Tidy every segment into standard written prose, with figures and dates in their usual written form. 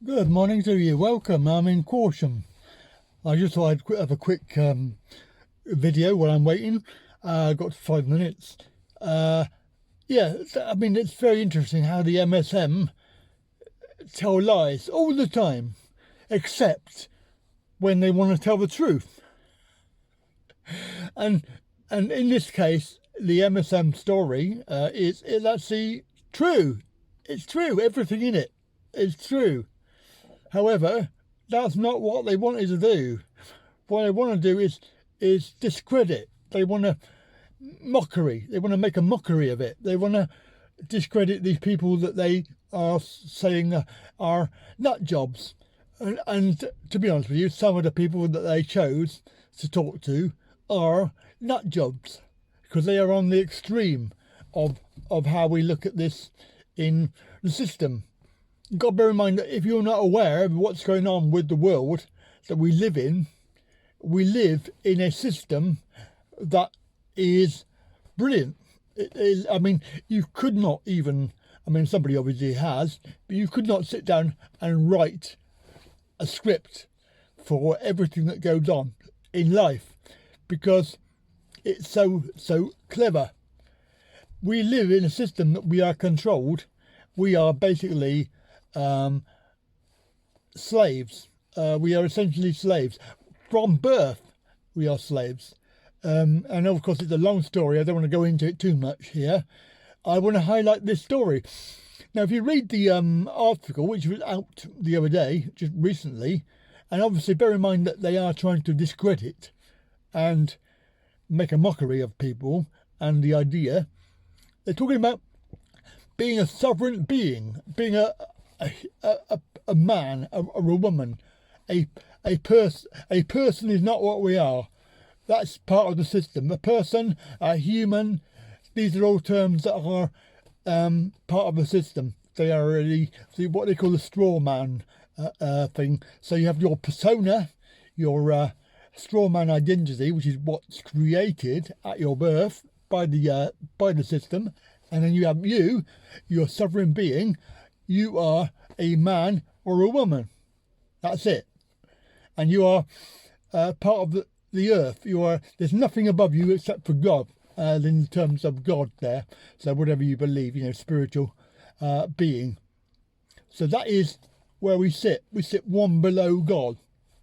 Good morning to you. Welcome. I'm in Caution. I just thought I'd have a quick video while I'm waiting. Got 5 minutes. Yeah, I mean, it's very interesting how the MSM tell lies all the time, except when they want to tell the truth. And in this case, the MSM story is actually true. It's true. Everything in it is true. However, that's not what they wanted to do. What they want to do is discredit. They want to mockery. They want to make a mockery of it. They want to discredit these people that they are saying are nut jobs. And to be honest with you, some of the people that they chose to talk to are nut jobs because they are on the extreme of how we look at this in the system. You've got to bear in mind that if you're not aware of what's going on with the world that we live in a system that is brilliant. It is, I mean, you could not even, I mean, somebody obviously has, but you could not sit down and write a script for everything that goes on in life because it's so clever. We live in a system that we are controlled. We are basically slaves. We are essentially slaves. From birth, we are slaves. And of course, it's a long story. I don't want to go into it too much here. I want to highlight this story. Now, if you read the article, which was out the other day, just recently, and obviously bear in mind that they are trying to discredit and make a mockery of people and the idea, they're talking about being a sovereign being, being a man or a woman, a person is not what we are. That's part of the system. A person, a human, these are all terms that are part of the system. They are really what they call the straw man thing. So you have your persona, your straw man identity, which is what's created at your birth by the system, and then you have your sovereign being. You are a man or a woman. That's it. And you are part of the earth. There's nothing above you except for God, in terms of God there. So whatever you believe, spiritual being. So that is where we sit. We sit one below God.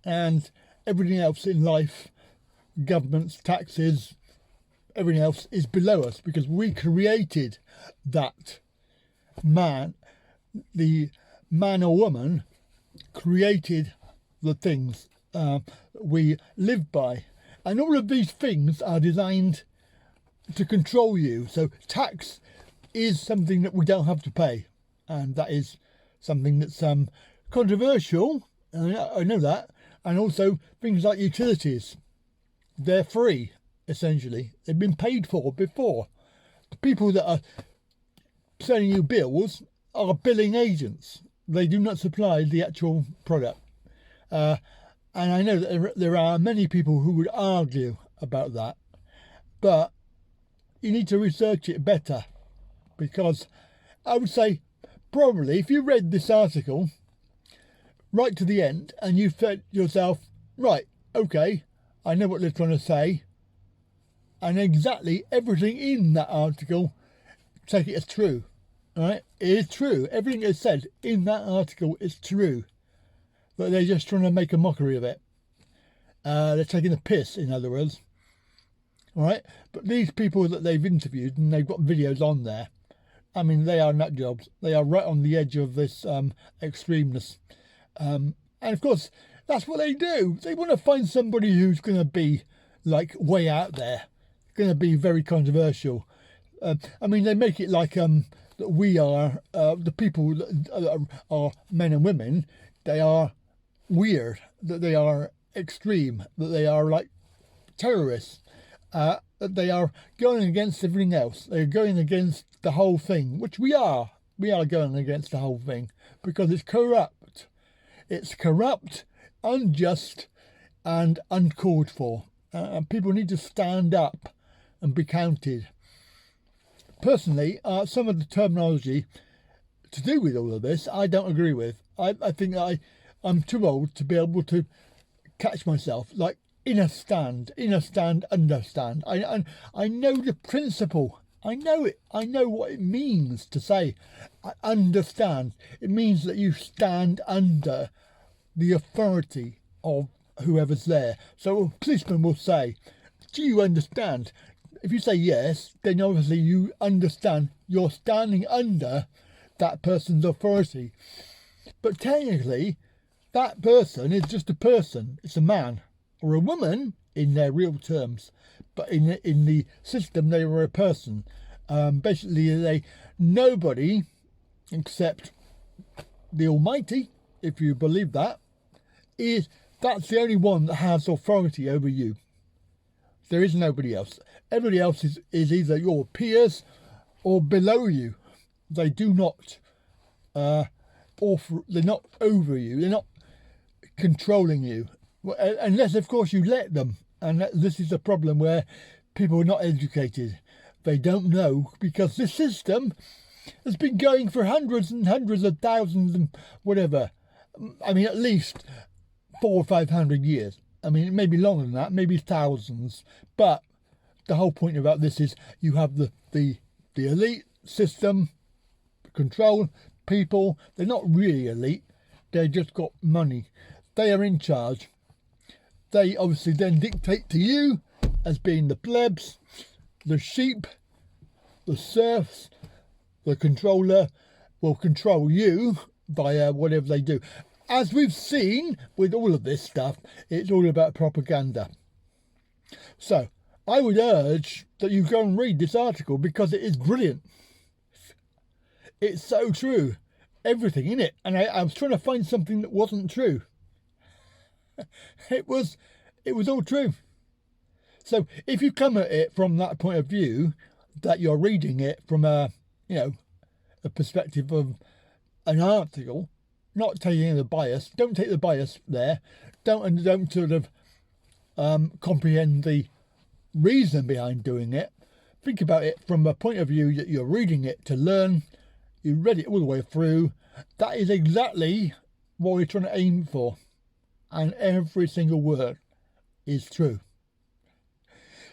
And everything else in life, governments, taxes, everything else is below us because we created that man. The man or woman created the things we live by, and all of these things are designed to control you. So tax is something that we don't have to pay, and that is something that's controversial. I know that. And also things like utilities, they're free essentially. They've been paid for before. The people that are sending you bills are billing agents. They do not supply the actual product. And I know that there are many people who would argue about that, but you need to research it better, because I would say probably if you read this article right to the end and you said yourself, right, okay, I know what they're trying to say, and exactly everything in that article, take it as true. Right? It is true. Everything is said in that article is true. But they're just trying to make a mockery of it. They're taking the piss, in other words. All right? But these people that they've interviewed, and they've got videos on there, I mean, they are nut jobs. They are right on the edge of this extremeness. And of course, that's what they do. They want to find somebody who's going to be like way out there, going to be very controversial. I mean, they make it like that we are the people that are men and women. They are weird. That they are extreme. That they are like terrorists. That they are going against everything else. They're going against the whole thing, which we are. We are going against the whole thing because it's corrupt. It's corrupt, unjust, and uncalled for. And people need to stand up and be counted. Personally, some of the terminology to do with all of this, I don't agree with. I think I'm too old to be able to catch myself. Like in a stand, understand. I know the principle. I know it. I know what it means to say I understand. It means that you stand under the authority of whoever's there. So a policeman will say, do you understand? If you say yes, then obviously you understand you're standing under that person's authority. But technically, that person is just a person. It's a man or a woman in their real terms. But in the system, they were a person. Basically, nobody except the Almighty, if you believe that, that's the only one that has authority over you. There is nobody else. Everybody else is either your peers or below you. They do not they're not over you. They're not controlling you, unless of course you let them. And this is the problem where people are not educated. They don't know, because this system has been going for hundreds and hundreds of thousands and whatever. I mean, at least 400 or 500 years. I mean, it may be longer than that, maybe thousands. But the whole point about this is you have the elite system, control people. They're not really elite. They've just got money. They are in charge. They obviously then dictate to you as being the plebs, the sheep, the serfs. The controller will control you via whatever they do. As we've seen with all of this stuff, it's all about propaganda. So I would urge that you go and read this article, because it is brilliant. It's so true. Everything in it. And I was trying to find something that wasn't true. It was all true. So if you come at it from that point of view, that you're reading it from a perspective of an article, not taking the bias, don't take the bias there. Don't sort of comprehend the reason behind doing it. Think about it from a point of view that you're reading it to learn. You read it all the way through. That is exactly what we're trying to aim for. And every single word is true.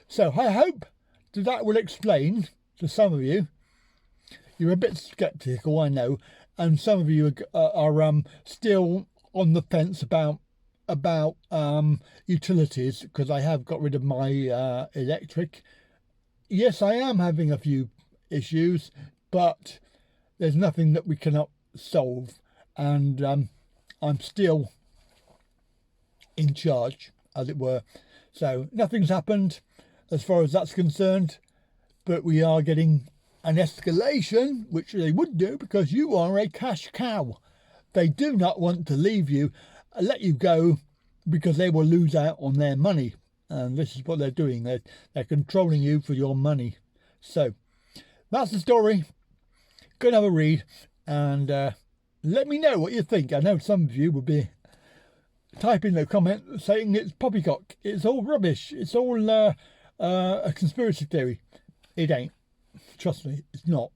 So I hope that will explain to some of you. You're a bit sceptical, I know, and some of you are still on the fence about utilities, because I have got rid of my electric. Yes, I am having a few issues, but there's nothing that we cannot solve, and I'm still in charge, as it were. So nothing's happened as far as that's concerned, but we are getting an escalation, which they would do, because you are a cash cow. They do not want to leave you, let you go, because they will lose out on their money. And this is what they're doing. They're controlling you for your money. So that's the story. Go and have a read, and let me know what you think. I know some of you will be typing a comment saying it's poppycock. It's all rubbish. It's all a conspiracy theory. It ain't. Trust me, it's not.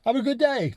Have a good day.